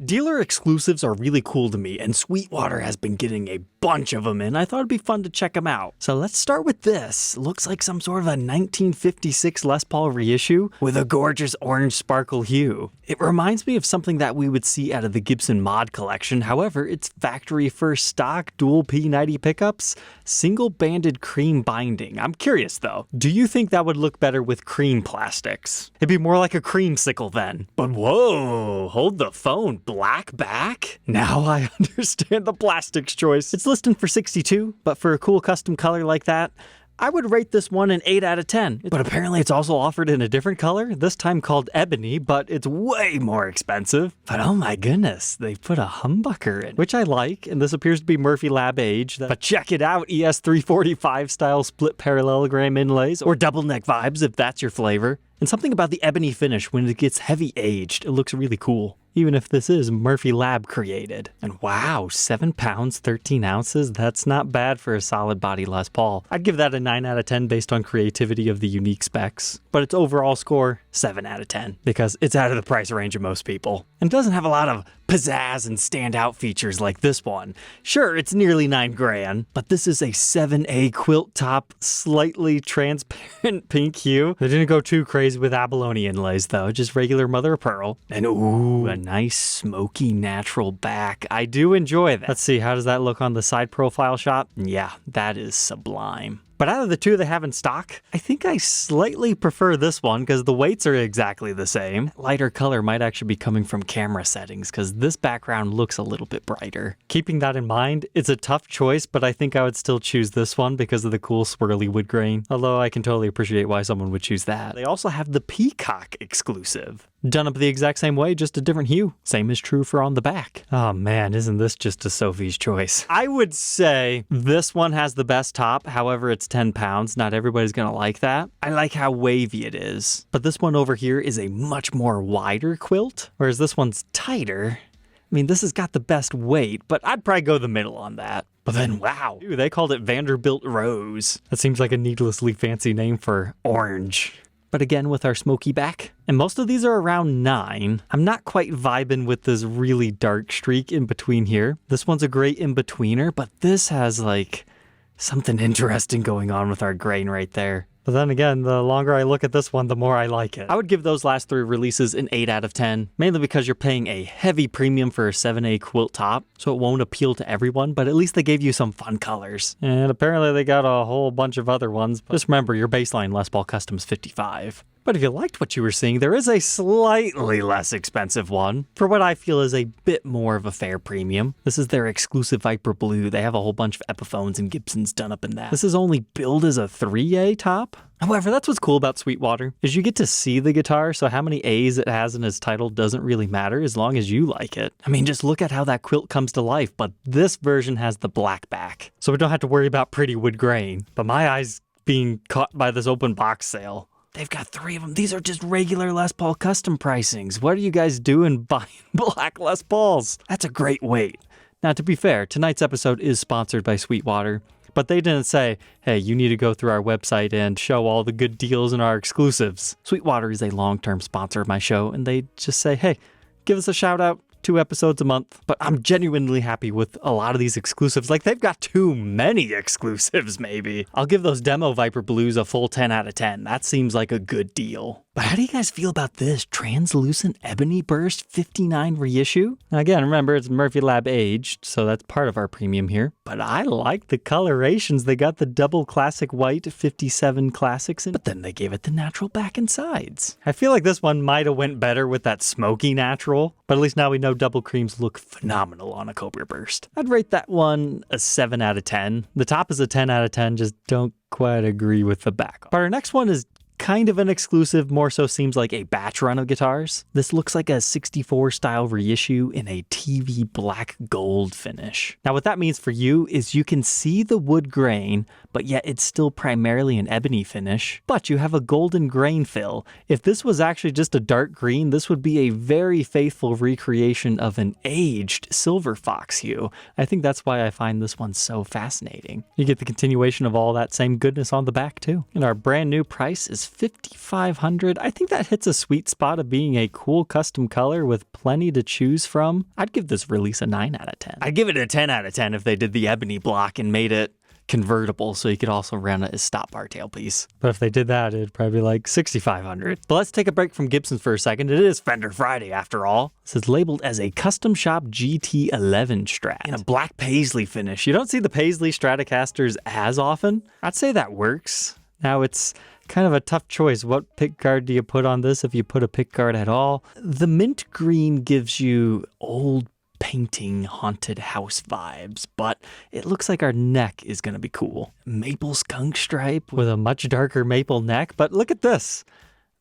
Dealer exclusives are really cool to me, and Sweetwater has been getting a bunch of them in. I thought it'd be fun to check them out. So let's start with this. Looks like some sort of a 1956 Les Paul reissue with a gorgeous orange sparkle hue. It reminds me of something that we would see out of the Gibson mod collection. However, it's factory first stock dual P90 pickups, single banded cream binding. I'm curious though, do you think that would look better with cream plastics? It'd be more like a creamsicle then. But whoa, hold the phone. Black back? Now I understand the plastics choice. It's listing for 62, but for a cool custom color like that, I would rate this one an 8 out of 10. But apparently it's also offered in a different color, this time called Ebony, but it's way more expensive. But oh my goodness, they put a humbucker in, which I like, and this appears to be Murphy Lab aged. But check it out, ES345 style split parallelogram inlays, or double neck vibes if that's your flavor. And something about the ebony finish when it gets heavy aged, it looks really cool. Even if this is Murphy Lab created. And wow, 7 pounds, 13 ounces? That's not bad for a solid body Les Paul. I'd give that a 9 out of 10 based on creativity of the unique specs. But its overall score, 7 out of 10. Because it's out of the price range of most people. And doesn't have a lot of pizzazz and standout features like this one. Sure, it's nearly $9,000, but this is a 7A quilt top, slightly transparent pink hue. They didn't go too crazy with abalone inlays though, just regular mother of pearl. And ooh, a nice smoky natural back. I do enjoy that. Let's see, how does that look on the side profile shot? Yeah, that is sublime. But out of the two they have in stock, I think I slightly prefer this one because the weights are exactly the same. Lighter color might actually be coming from camera settings because this background looks a little bit brighter. Keeping that in mind, it's a tough choice, but I think I would still choose this one because of the cool swirly wood grain. Although I can totally appreciate why someone would choose that. They also have the Peacock exclusive. Done up the exact same way, just a different hue. Same is true for on the back. Oh man, isn't this just a Sophie's choice? I would say this one has the best top, however it's 10 pounds. Not everybody's gonna like that. I like how wavy it is. But this one over here is a much more wider quilt, whereas this one's tighter. I mean, this has got the best weight, but I'd probably go the middle on that. But then, wow, dude, they called it Vanderbilt Rose. That seems like a needlessly fancy name for orange. But again, with our smoky back. And most of these are around 9. I'm not quite vibing with this really dark streak in between here. This one's a great in-betweener, but this has like something interesting going on with our grain right there. But then again, the longer I look at this one, the more I like it. I would give those last 3 releases an 8 out of 10, mainly because you're paying a heavy premium for a 7A quilt top, so it won't appeal to everyone, but at least they gave you some fun colors. And apparently they got a whole bunch of other ones, but just remember your baseline Les Paul Custom's 55. But if you liked what you were seeing, there is a slightly less expensive one for what I feel is a bit more of a fair premium. This is their exclusive Viper Blue. They have a whole bunch of Epiphones and Gibsons done up in that. This is only billed as a 3A top. However, that's what's cool about Sweetwater, is you get to see the guitar, so how many A's it has in its title doesn't really matter as long as you like it. I mean, just look at how that quilt comes to life, but this version has the black back, so we don't have to worry about pretty wood grain. But my eyes being caught by this open box sale. They've got 3 of them. These are just regular Les Paul custom pricings. What are you guys doing buying black Les Pauls? That's a great weight. Now, to be fair, tonight's episode is sponsored by Sweetwater, but they didn't say, hey, you need to go through our website and show all the good deals and our exclusives. Sweetwater is a long-term sponsor of my show, and they just say, hey, give us a shout out. 2 episodes a month, but I'm genuinely happy with a lot of these exclusives. Like, they've got too many exclusives, maybe. I'll give those demo Viper Blues a full 10 out of 10. That seems like a good deal. But how do you guys feel about this translucent Ebony Burst 59 reissue? Now again, remember, it's Murphy Lab aged, so that's part of our premium here. But I like the colorations. They got the double classic white 57 classics in, but then they gave it the natural back and sides. I feel like this one might have went better with that smoky natural, but at least now we know double creams look phenomenal on a Cobra Burst. I'd rate that one a 7 out of 10. The top is a 10 out of 10, just don't quite agree with the back. But our next one is kind of an exclusive, more so seems like a batch run of guitars. This looks like a 64 style reissue in a TV black gold finish. Now what that means for you is you can see the wood grain, but yet it's still primarily an ebony finish, but you have a golden grain fill. If this was actually just a dark green, this would be a very faithful recreation of an aged silver fox hue. I think that's why I find this one so fascinating. You get the continuation of all that same goodness on the back too. And our brand new price is is 5,500. I think that hits a sweet spot of being a cool custom color with plenty to choose from. I'd give this release a 9 out of 10. I'd give it a 10 out of 10 if they did the Ebony block and made it convertible so you could also run it as stop bar tailpiece. But if they did that, it'd probably be like 6,500. But let's take a break from Gibsons for a second. It is Fender Friday after all. This is labeled as a custom shop GT11 Strat in a black paisley finish. You don't see the paisley Stratocasters as often. I'd say that works. Now it's kind of a tough choice. What pick guard do you put on this if you put a pick guard at all? The mint green gives you old painting haunted house vibes, but it looks like our neck is going to be cool. Maple skunk stripe with a much darker maple neck, but look at this.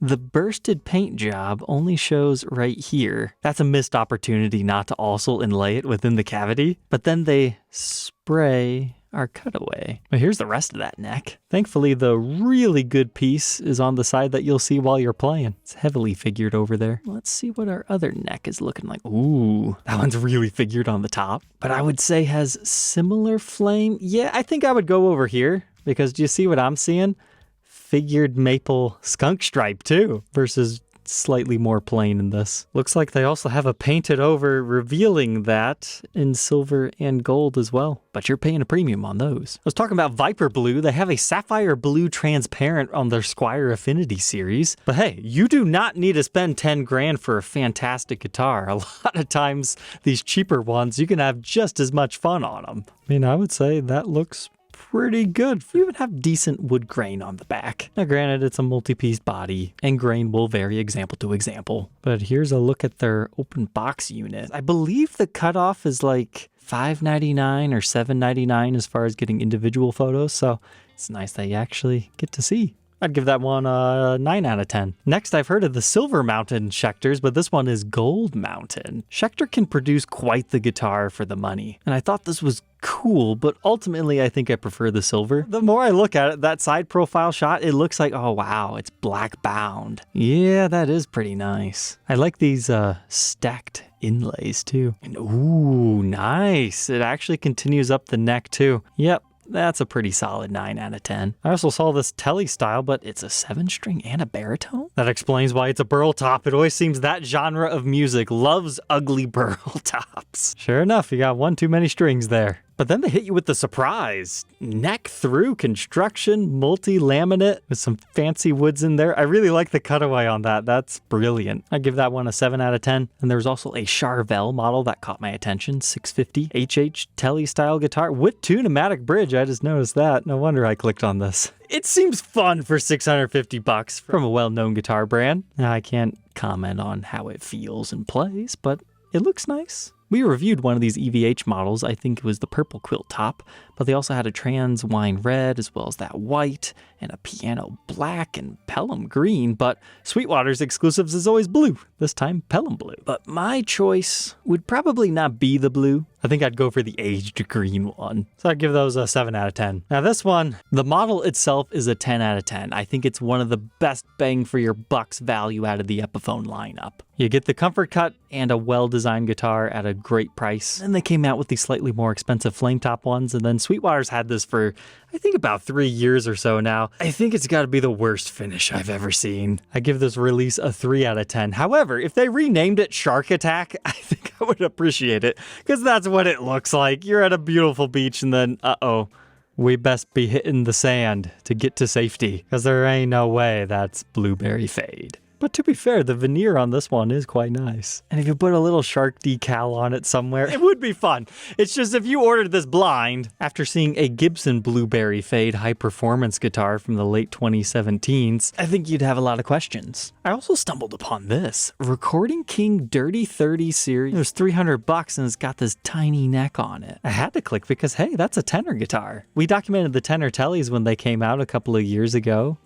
The bursted paint job only shows right here. That's a missed opportunity not to also inlay it within the cavity, but then they spray our cutaway. But here's the rest of that neck. Thankfully, the really good piece is on the side that you'll see while you're playing. It's heavily figured over there. Let's see what our other neck is looking like. Ooh, that one's really figured on the top, but I would say has similar flame. Yeah, I think I would go over here because do you see what I'm seeing? Figured maple skunk stripe too, versus slightly more plain in this. Looks like they also have a painted over revealing that in silver and gold as well, but you're paying a premium on those. I was talking about Viper Blue. They have a sapphire blue transparent on their Squier Affinity series, but hey, you do not need to spend 10 grand for a fantastic guitar. A lot of times these cheaper ones, you can have just as much fun on them. I mean, I would say that looks pretty good. You even have decent wood grain on the back. Now granted, it's a multi-piece body and grain will vary example to example, but here's a look at their open box unit. I believe the cutoff is like $5.99 or $7.99 as far as getting individual photos, so it's nice that you actually get to see. I'd give that one a 9 out of 10. Next, I've heard of the silver mounted Schecters, but this one is gold mounted. Schecter can produce quite the guitar for the money, and I thought this was cool, but ultimately I think I prefer the silver. The more I look at it, that side profile shot, it looks like, oh wow, it's black bound. Yeah, that is pretty nice. I like these stacked inlays too. And ooh, nice. It actually continues up the neck too. Yep. That's a pretty solid 9 out of 10. I also saw this telly style, but it's a 7-string and a baritone? That explains why it's a burl top. It always seems that genre of music loves ugly burl tops. Sure enough, you got one too many strings there. But then they hit you with the surprise. Neck through construction, multi-laminate with some fancy woods in there. I really like the cutaway on that. That's brilliant. I give that one a 7 out of 10. And there was also a Charvel model that caught my attention. 650 HH Telly style guitar with two pneumatic bridge. I just noticed that. No wonder I clicked on this. It seems fun for $650 from a well-known guitar brand. Now, I can't comment on how it feels and plays, but it looks nice. We reviewed one of these EVH models. I think it was the purple quilt top, but they also had a trans wine red as well as that white and a piano black and Pelham green, but Sweetwater's Exclusives is always blue. This time, Pelham blue. But my choice would probably not be the blue. I think I'd go for the aged green one. So I'd give those a 7 out of 10. Now this one, the model itself is a 10 out of 10. I think it's one of the best bang for your bucks value out of the Epiphone lineup. You get the comfort cut and a well-designed guitar at a great price. Then they came out with these slightly more expensive flame top ones, and then Sweetwater's had this for, I think, about 3 years or so now. I think it's got to be the worst finish I've ever seen. I give this release a 3 out of 10. However, if they renamed it Shark Attack, I think I would appreciate it, because that's what it looks like. You're at a beautiful beach and then, uh-oh, we best be hitting the sand to get to safety, because there ain't no way that's blueberry fade. But to be fair, the veneer on this one is quite nice. And if you put a little shark decal on it somewhere, it would be fun. It's just if you ordered this blind, after seeing a Gibson Blueberry Fade high-performance guitar from the late 2017s, I think you'd have a lot of questions. I also stumbled upon this. Recording King Dirty 30 series. It was $300 and it's got this tiny neck on it. I had to click because, hey, that's a tenor guitar. We documented the tenor tellies when they came out a couple of years ago.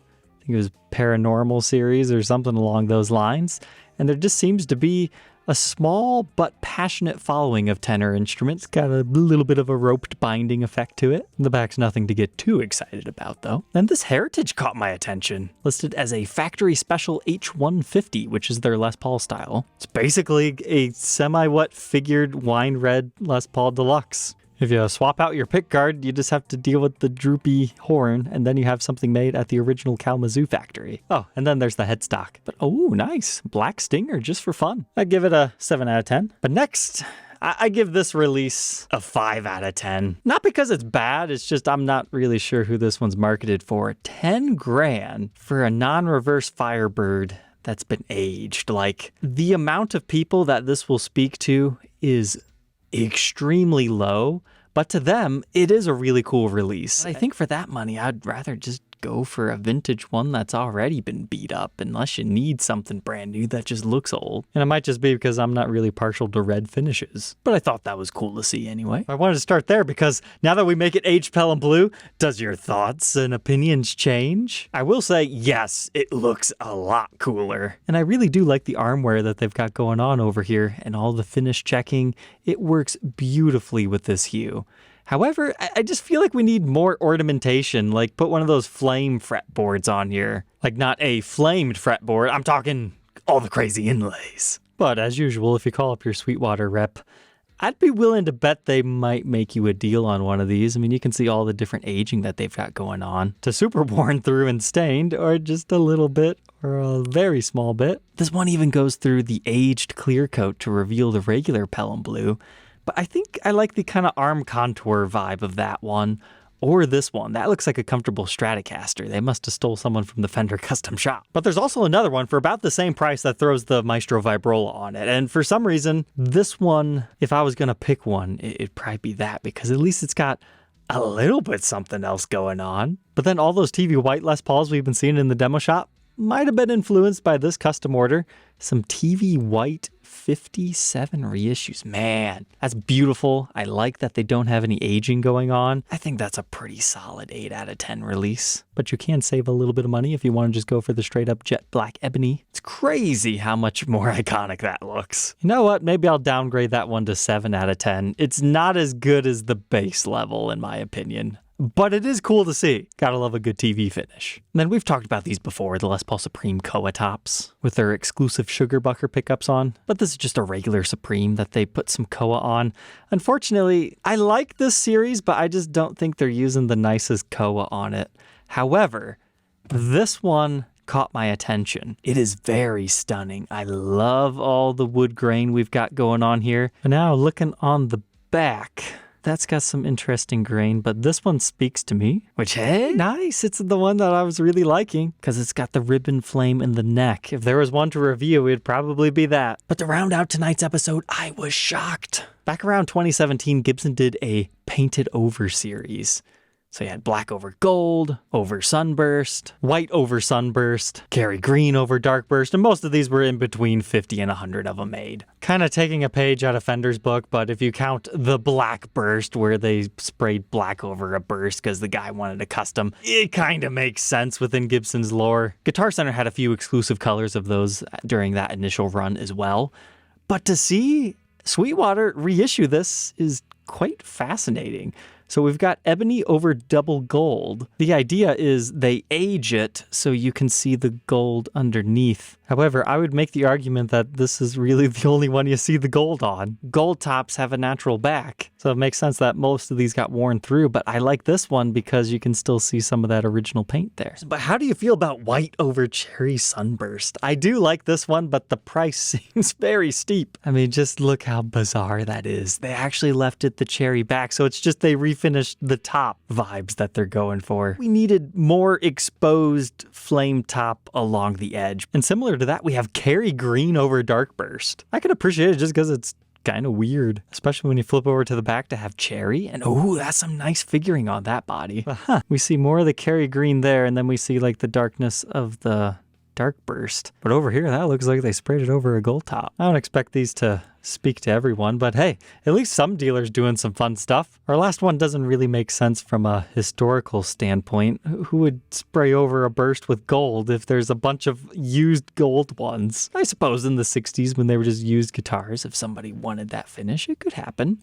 It was Paranormal series or something along those lines, and there just seems to be a small but passionate following of tenor instruments. Got a little bit of a roped binding effect to it. The back's nothing to get too excited about though. And this Heritage caught my attention, listed as a factory special H150, which is their Les Paul style. It's basically a semi-wet figured wine red Les Paul Deluxe. If you swap out your pick guard, you just have to deal with the droopy horn, and then you have something made at the original Kalamazoo factory. Oh, and then there's the headstock. But oh, nice. Black stinger just for fun. I'd give it a 7 out of 10. But next, I give this release a 5 out of 10. Not because it's bad, it's just I'm not really sure who this one's marketed for. 10 grand for a non-reverse Firebird that's been aged. Like, the amount of people that this will speak to is extremely low, but to them, it is a really cool release. I think for that money, I'd rather just go for a vintage one that's already been beat up, unless you need something brand new that just looks old. And it might just be because I'm not really partial to red finishes, but I thought that was cool to see anyway. I wanted to start there because now that we make it aged Pelham blue, does your thoughts and opinions change? I will say, yes, it looks a lot cooler. And I really do like the armware that they've got going on over here and all the finish checking. It works beautifully with this hue. However, I just feel like we need more ornamentation, like put one of those flame fretboards on here. Like not a flamed fretboard, I'm talking all the crazy inlays. But as usual, if you call up your Sweetwater rep, I'd be willing to bet they might make you a deal on one of these. I mean, you can see all the different aging that they've got going on. To super worn through and stained, or just a little bit, or a very small bit. This one even goes through the aged clear coat to reveal the regular Pelham blue. But I think I like the kind of arm contour vibe of that one, or this one. That looks like a comfortable Stratocaster. They must have stole someone from the Fender custom shop. But there's also another one for about the same price that throws the Maestro Vibrola on it. And for some reason, this one, if I was going to pick one, it'd probably be that, because at least it's got a little bit something else going on. But then all those TV white Les Pauls we've been seeing in the demo shop might have been influenced by this custom order. Some TV white 57 reissues. Man, that's beautiful. I like that they don't have any aging going on. I think that's a pretty solid 8 out of 10 release. But you can save a little bit of money if you want to just go for the straight up jet black ebony. It's crazy how much more iconic that looks. You know what? Maybe I'll downgrade that one to 7 out of 10. It's not as good as the base level, in my opinion. But it is cool to see. Gotta love a good TV finish. And then we've talked about these before, the Les Paul Supreme Koa tops with their exclusive sugar bucker pickups on. But this is just a regular Supreme that they put some Koa on. Unfortunately, I like this series, but I just don't think they're using the nicest Koa on it. However, this one caught my attention. It is very stunning. I love all the wood grain we've got going on here. But now looking on the back, that's got some interesting grain, but this one speaks to me, which, hey, nice. It's the one that I was really liking because it's got the ribbon flame in the neck. If there was one to review, it'd probably be that. But to round out tonight's episode, I was shocked. Back around 2017, Gibson did a painted over series. So you had black over gold, over sunburst, white over sunburst, Kerry green over dark burst, and most of these were in between 50 and 100 of them made. Kind of taking a page out of Fender's book, but if you count the black burst where they sprayed black over a burst because the guy wanted a custom, it kind of makes sense within Gibson's lore. Guitar Center had a few exclusive colors of those during that initial run as well. But to see Sweetwater reissue this is quite fascinating. So we've got ebony over double gold. The idea is they age it so you can see the gold underneath. However, I would make the argument that this is really the only one you see the gold on. Gold tops have a natural back, so it makes sense that most of these got worn through, but I like this one because you can still see some of that original paint there. But how do you feel about white over cherry sunburst? I do like this one, but the price seems very steep. I mean, just look how bizarre that is. They actually left it the cherry back, so it's just they refinished the top vibes that they're going for. We needed more exposed flame top along the edge. And similar to that, we have Kerry green over dark burst. I can appreciate it just because it's kind of weird, especially when you flip over to the back to have cherry. And oh, that's some nice figuring on that body. We see more of the Kerry green there, and then we see like the darkness of the dark burst. But over here, that looks like they sprayed it over a gold top. I don't expect these to speak to everyone, but hey, at least some dealers doing some fun stuff. Our last one doesn't really make sense from a historical standpoint. Who would spray over a burst with gold if there's a bunch of used gold ones? I suppose in the 60s when they were just used guitars, if somebody wanted that finish, it could happen.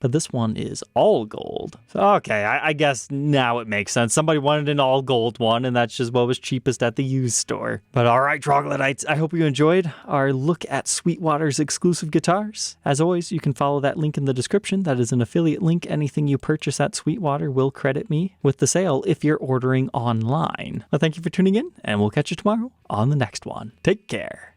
but this one is all gold. So, okay, I guess now it makes sense. Somebody wanted an all gold one, and that's just what was cheapest at the used store. But all right, Troglodytes, I hope you enjoyed our look at Sweetwater's exclusive guitars. As always, you can follow that link in the description. That is an affiliate link. Anything you purchase at Sweetwater will credit me with the sale if you're ordering online. Well, thank you for tuning in, and we'll catch you tomorrow on the next one. Take care.